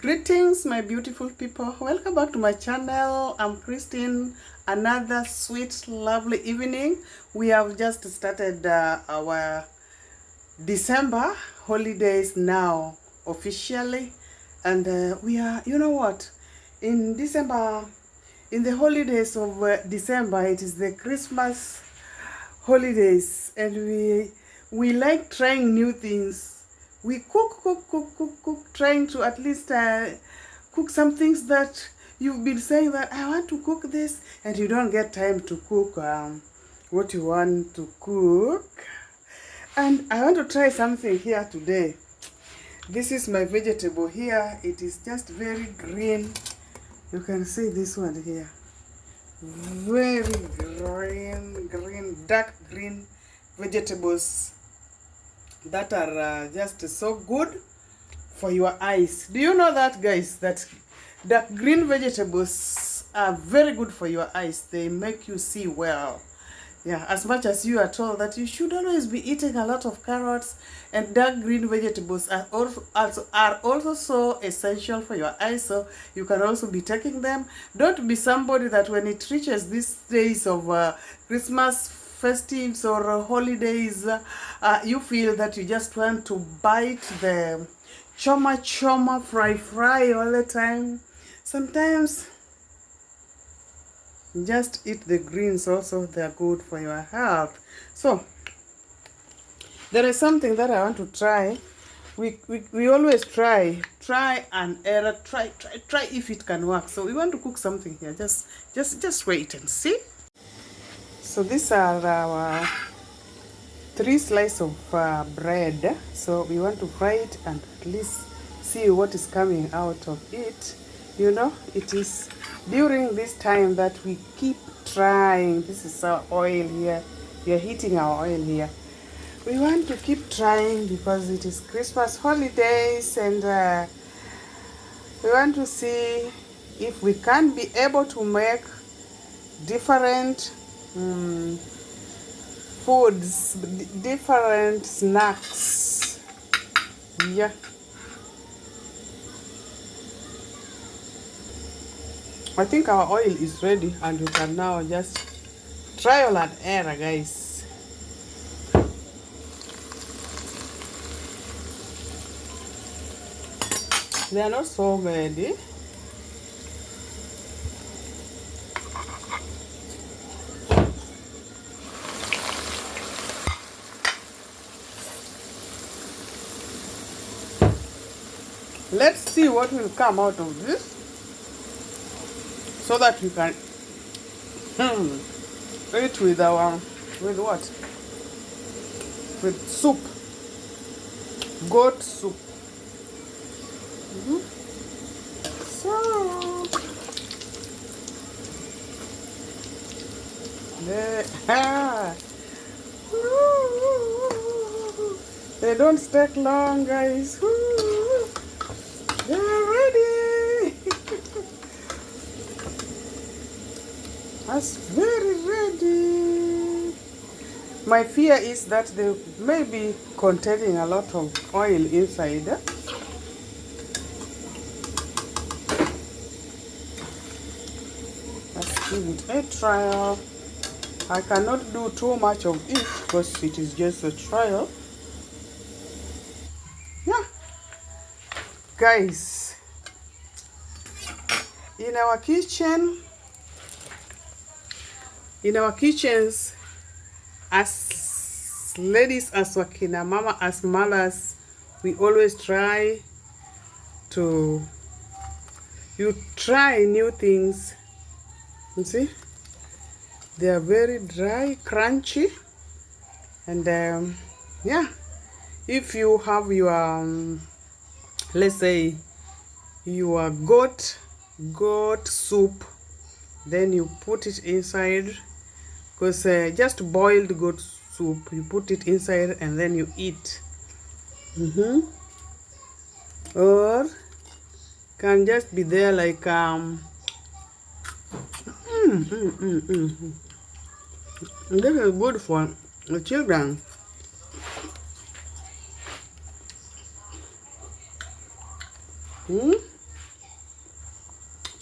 Greetings, my beautiful people. Welcome back to my channel. I'm Christine. Another sweet, lovely evening. We have just started our December holidays now officially, and we are, you know what, in December, in the holidays of December, it is the Christmas holidays, and we like trying new things. We cook, trying to at least cook some things that you've been saying that I want to cook this, and you don't get time to cook what you want to cook. And I want to try something here today. This is my vegetable here. It is just very green. You can see this one here. Very green, dark green vegetables that are just so good for your eyes. Do you know that, guys, that dark green vegetables are very good for your eyes? They make you see well. Yeah, as much as you are told that you should always be eating a lot of carrots, and dark green vegetables are also so essential for your eyes, so you can also be taking them. Don't be somebody that when it reaches these days of Christmas festives or holidays, you feel that you just want to bite the choma fry all the time. Sometimes just eat the greens also. They're good for your health. So there is something that I want to try. We always try and error, try if it can work. So we want to cook something here. Just wait and see. So these are our 3 slices of bread. So we want to fry it and at least see what is coming out of it. You know, it is during this time that we keep trying. This is our oil here. We are heating our oil here. We want to keep trying because it is Christmas holidays, and we want to see if we can be able to make different foods, different snacks. Yeah. I think our oil is ready, and we can now just trial and error, guys. They are not so ready. Let's see what will come out of this, so that we can eat with our, with what? With soup. Goat soup. So they don't take long, guys. They're ready. That's very ready. My fear is that they may be containing a lot of oil inside. Let's give it a trial. I cannot do too much of it because it is just a trial. Yeah. Guys, in our kitchens, as ladies, as wakina mama, as mothers, we always try to try new things. You see, they are very dry, crunchy, and yeah, if you have your let's say your goat soup, then you put it inside, because just boiled goat soup, you put it inside and then you eat. Or can just be there like this is good for the children.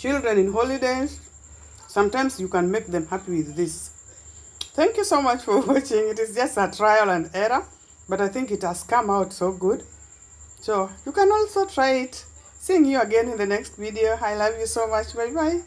children in holidays. Sometimes you can make them happy with this. Thank you so much for watching. It is just a trial and error, but I think it has come out so good. So you can also try it. Seeing you again in the next video. I love you so much. Bye bye.